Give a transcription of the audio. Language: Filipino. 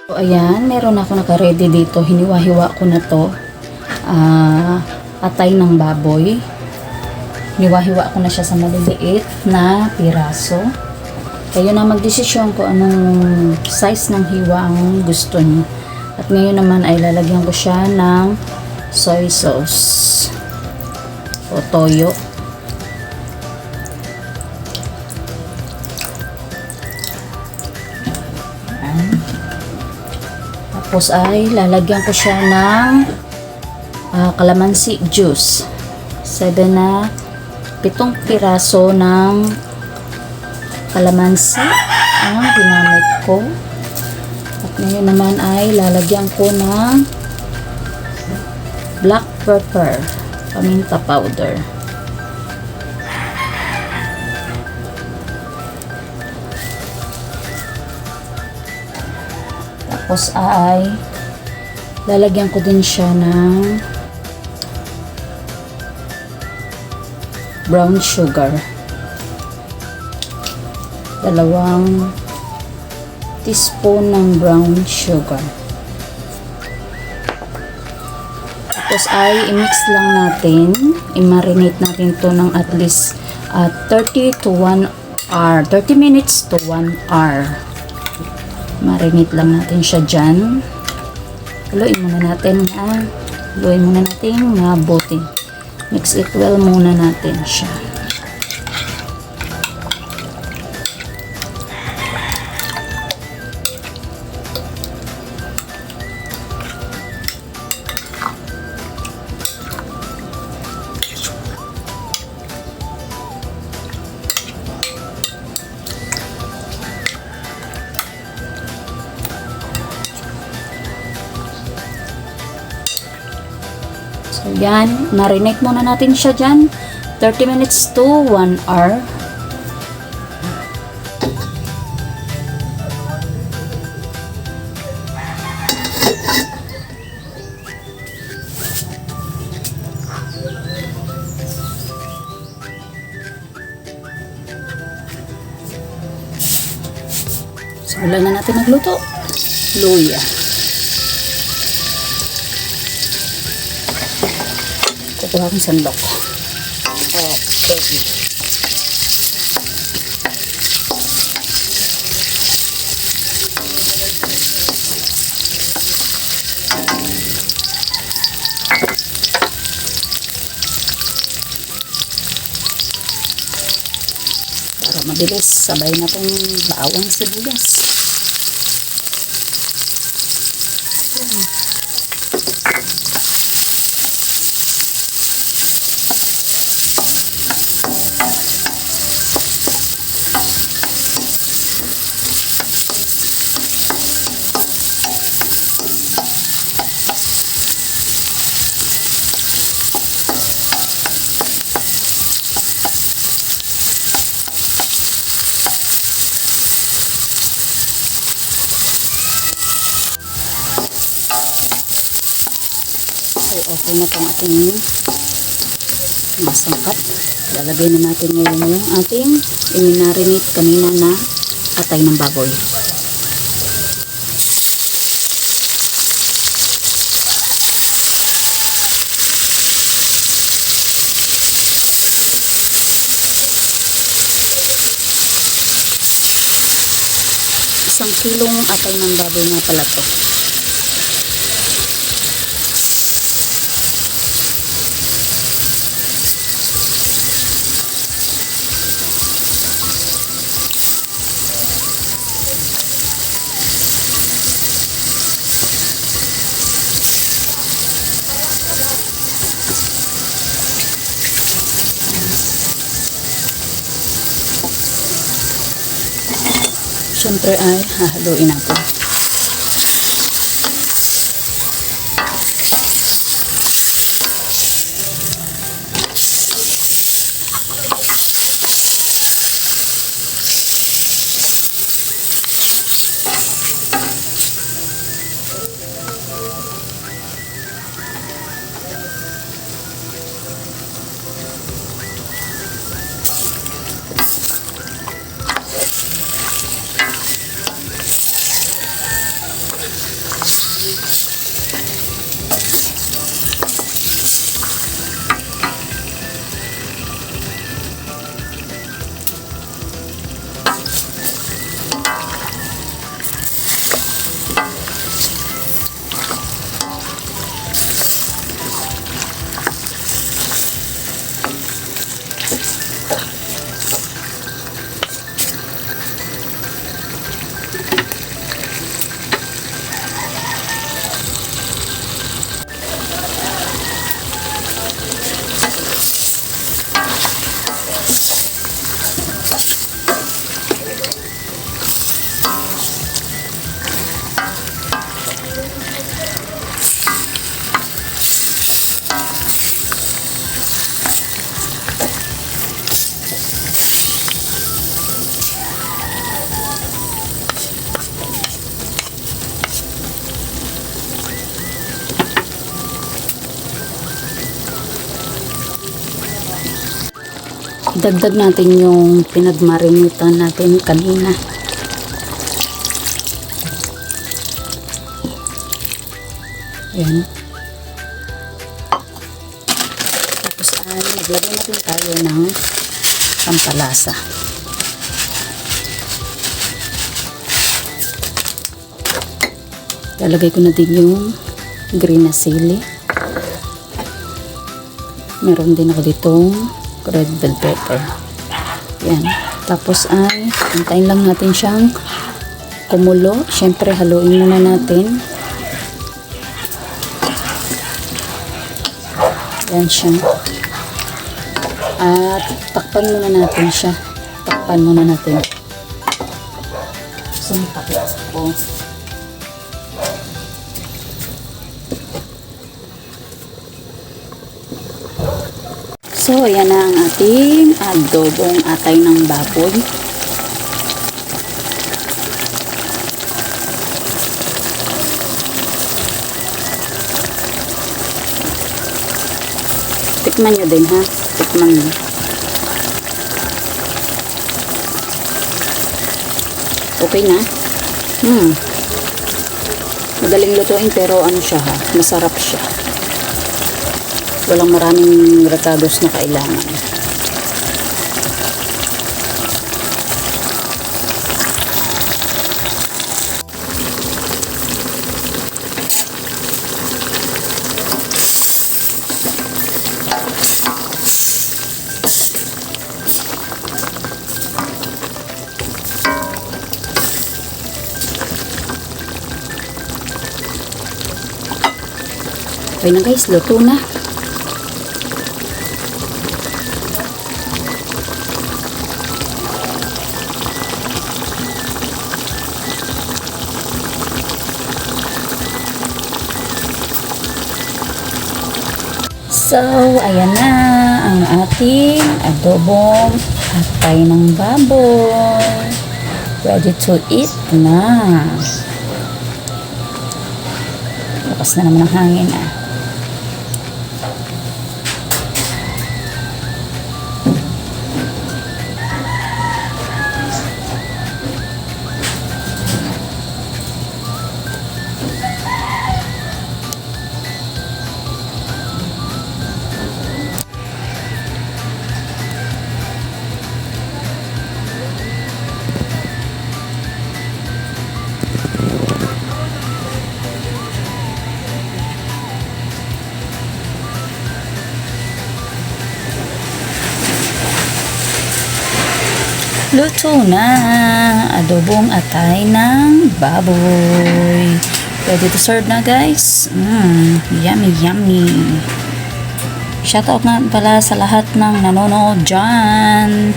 So, ayan, meron ako naka-ready dito. Hiniwa-hiwa ko na to. Atay ng baboy. Hiniwa-hiwa ko na siya sa maliliit na piraso. Kayo na magdesisyon kung anong size ng hiwa ang gusto niyo. At ngayon naman ay lalagyan ko siya ng soy sauce o toyo. Tapos ay lalagyan ko siya ng calamansi juice. 7 piraso ng calamansi ang ginamit ko. At ngayon naman ay lalagyan ko ng black pepper, paminta powder. Tapos ay lalagyan ko din siya ng brown sugar. 2 teaspoon ng brown sugar. Tapos ay i-mix lang natin, i-marinate natin to ng at least 30 minutes to 1 hour. Marinate lang natin siya dyan. Haluin muna natin mabuti. Mix it well muna natin siya. So, yan. Marinate muna natin siya dyan. 30 minutes to 1 hour. So, wala na natin magluto. Luya. Kukuha akong sandok. Okay. Para mabilis, sabay na itong bawang sibuyas. Okay na itong ating masangkap. Lalagay na natin ngayon yung ating i-marinate kanina na atay ng baboy. Isang kilong atay ng baboy nga pala to. Siyempre ay hahaluin natin. idagdag natin yung pinagmarinitan natin kanina. Ayan. Tapos maglagay natin tayo ng pampalasa. Lalagay ko na din yung green na sili. Meron din ako ditong red bell pepper. Yan. Tapos ay antayin lang natin siyang kumulo. Siyempre haluin muna natin. Yan siya. At takpan muna natin siya. Takpan muna natin. So, taklas ko. So, ayan na ang ating adobong atay ng baboy. Tikman nyo din, ha? Tikman nyo. Okay na? Madaling lutuin pero ano siya, ha? Masarap siya. Walang maraming recados na kailangan. Okay na guys, luto na. So, ayan na ang ating adobong atay ng baboy. Ready to eat na. Lakas na naman ang hangin, ah. Luto na adobong atay ng baboy. Ready to serve na guys. Yummy yummy. Shoutout nga pala sa lahat ng nanonood dyan.